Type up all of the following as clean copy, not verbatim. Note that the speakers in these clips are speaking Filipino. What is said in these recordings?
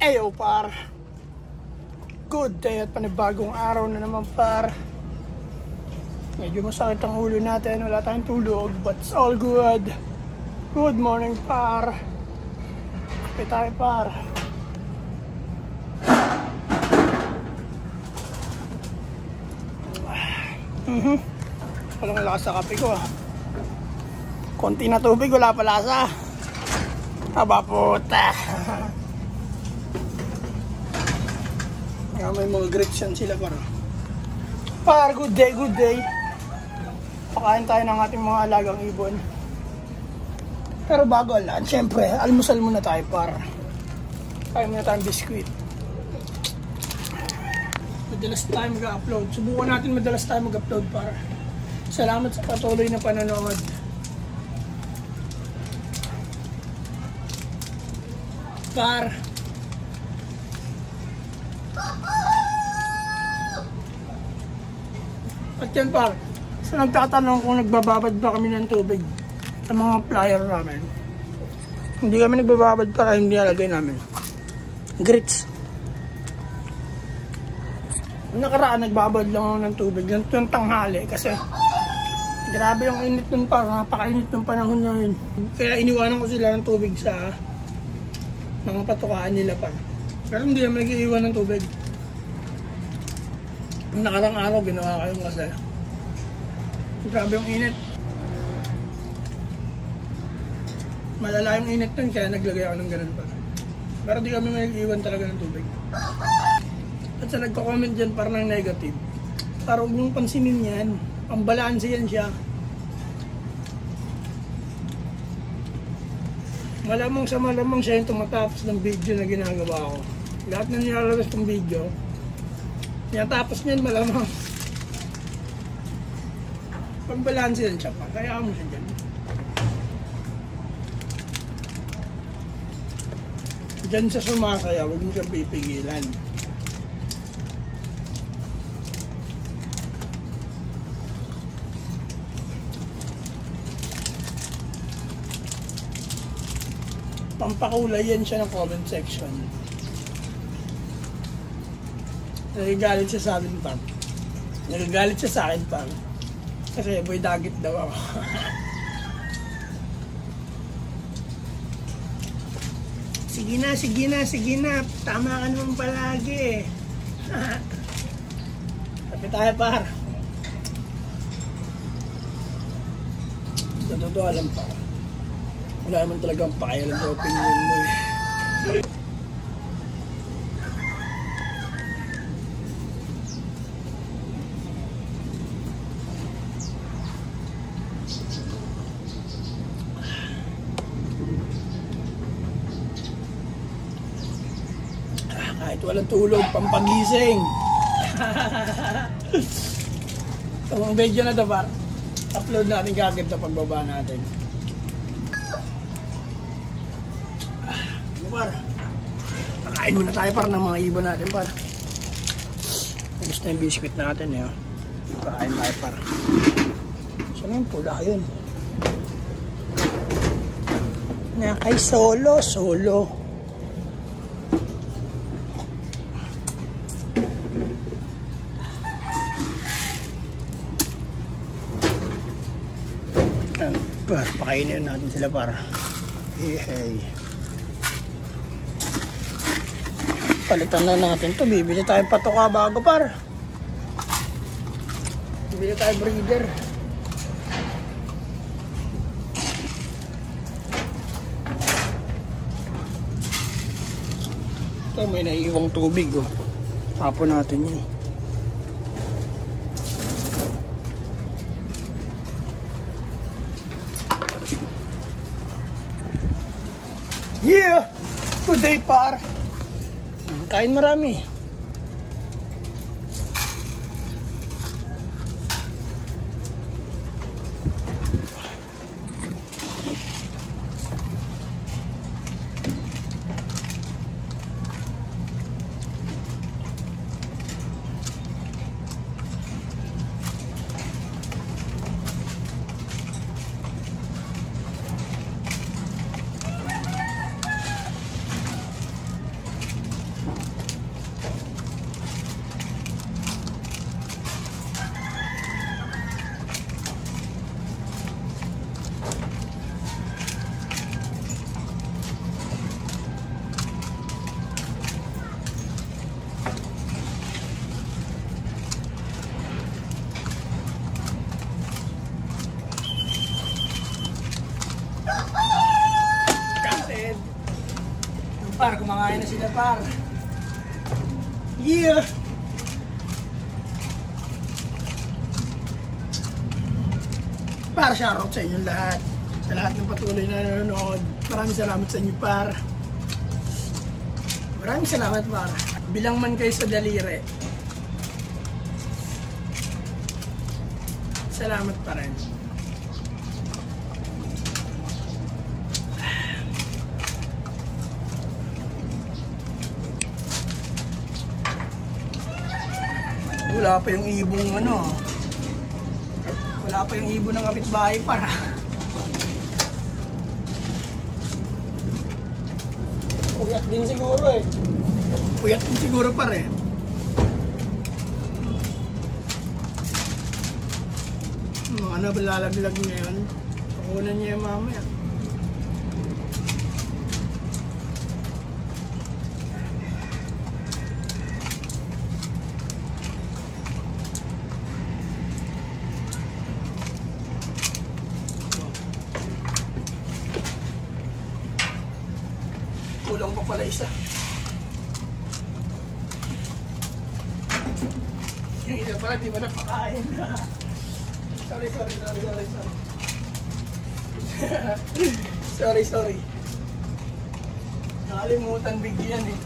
Eyo par, good day at panibagong araw na naman par. Medyo masakit ang ulo natin, wala tayong tulog, but it's all good. Good morning par. Kape tayo par. Walang lasa sa kape ko ah. Konti na tubig, wala pa lasa. Aba puta. May mga grits yan sila par. Par, good day, good day. Pakain tayo ng ating mga alagang ibon. Pero bago lang, syempre, almusal muna tayo par. Kain muna tayong biskuit. Madalas tayo mag-upload. Subukan natin madalas tayo mag-upload par. Salamat sa patuloy na panonood. Par. At yan par, so nagtatanong kung nagbababad ba kami ng tubig sa mga flyer namin. Hindi kami nagbababad para hindi nalagay namin grits. Nakaraan nagbabad lang ako ng tubig ng tanghali kasi grabe yung init nun par, napakainit ng panahon na yun. Kaya iniwanan ko sila ng tubig sa mga patukaan nila par. Pero hindi naman nag-iiwan ng tubig. Nakarang araw ginawa kayo kasi grabe yung init. Malala yung init nun kaya naglagay ako ng ganun pa. Pero di kami mag-iwan talaga ng tubig. At sa nagko-comment dyan parang ng negative, parang huwag niyong pansinin yan, pambalansi yan siya. Malamang sa malamang siya yung tumatapos ng video na ginagawa ko. Lahat na nilalabas ng video yan, tapos niyan malamang pagbalansin yan siya pa, kaya mo siya dyan. Dyan siya sumasaya, huwag mo siya pipigilan. Pampakulay yan siya ng comment section. Nagagalit siya sa akin pa. Nagagalit siya sa akin pa. Kasi boy dagit daw ako. Sige na, sige na, sige na. Tama ka naman palagi. Tapi tayo par. Sa totoo alam pa. Wala naman talagang pakialam sa opinion mo eh. Kahit walang tulog, pampagising. Itong video na ito par, upload natin kagad sa pagbaba natin. Par, nakain muna tayo par ng mga ibon natin par. Gusto na yung biscuit natin eh. Nakain tayo par. Saan yung pula yun? Nakay solo, solo. Par, pakainin natin sila para hey. Palitan na natin to, bibili tayong patoka bago par. Bibili tayong breeder. Ito may naiiwang tubig oh. Tapon natin yun. Yeah! Good day par. Kain marami. sila par. Yeah! Par, shoutout sa inyong lahat. Sa lahat ng patuloy na nanonood. Maraming salamat sa inyo par. Maraming salamat par. Bilang man kayo sa daliri. Salamat pa rin. Wala pa yung ibong ano. Wala pa yung ibon ng kapitbahay para. Puyat din siguro eh. Puyat din siguro pare. Mga nabalalaglag niya yun. Pakunan niya yung mamaya. Kulang pa pala isa. Yung isa pala di ba napakain na. Sorry. Sorry. Nakalimutan bigyan eh.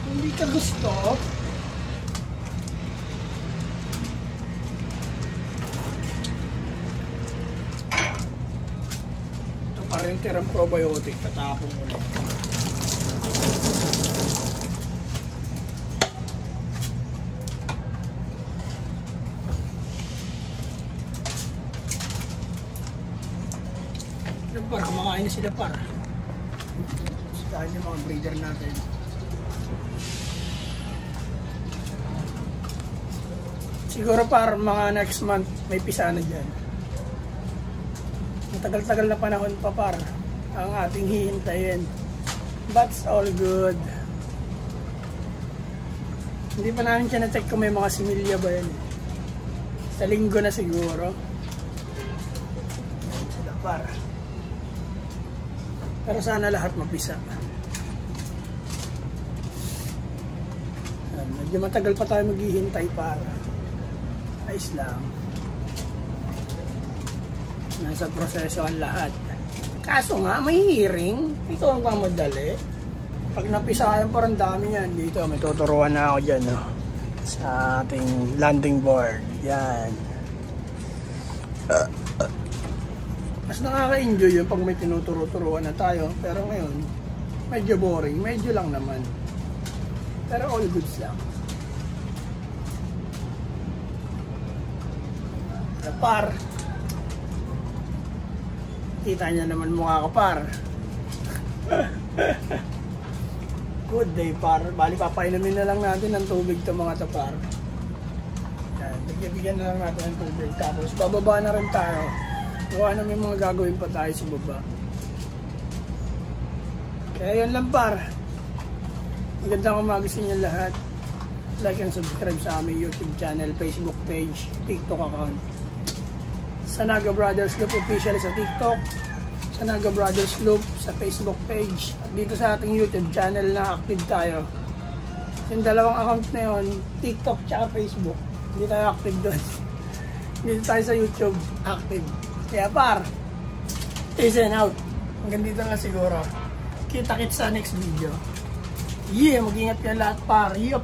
Hindi ka gusto. Ito pa rin tirang probiotic. Tatapon mo lang. Par, kumakain na sila par. Dahil yung mga breeder natin. Siguro par, mga next month may pisa na dyan. Matagal-tagal na panahon pa par ang ating hihintayin. That's all good. Hindi pa namin siya na-check kung may mga similya ba yun. Sa linggo na siguro. Sila par. Pero sana lahat mapisa. Medyo matagal pa tayo maghihintay para. Ayos lang. Nasa proseso ang lahat. Kaso nga, may hearing. Ito ang pamadali. Pag napisayan parang dami yan. Dito, may tuturuan na ako dyan. No? Sa ating landing board. Yan. Mas nakaka-enjoy yun pag may tinuturo-turuan na tayo. Pero ngayon, medyo boring. Medyo lang naman. Pero all goods lang. Par. Kita niya naman mukha ko par. Good day par. Bali papainumin na lang natin ng tubig to mga tapar. Bigyan na lang natin ng tubig. Tapos bababa na rin tayo. Gawa na may mga gagawin pa tayo sa baba. Kaya yun lang par. Magandang umaga sa inyo lahat. Like and subscribe sa aming YouTube channel, Facebook page, TikTok account. Sanaga Brothers Loop official sa TikTok. Sanaga Brothers Loop sa Facebook page. At dito sa ating YouTube channel na active tayo. Yung dalawang account na yun, TikTok tsaka Facebook. Hindi tayo active doon. Dito tayo sa YouTube active. Kaya par, peace and out. Hanggang dito na siguro. Kita-kits sa next video. Yeah, mag-ingat kayo lahat par. Yup.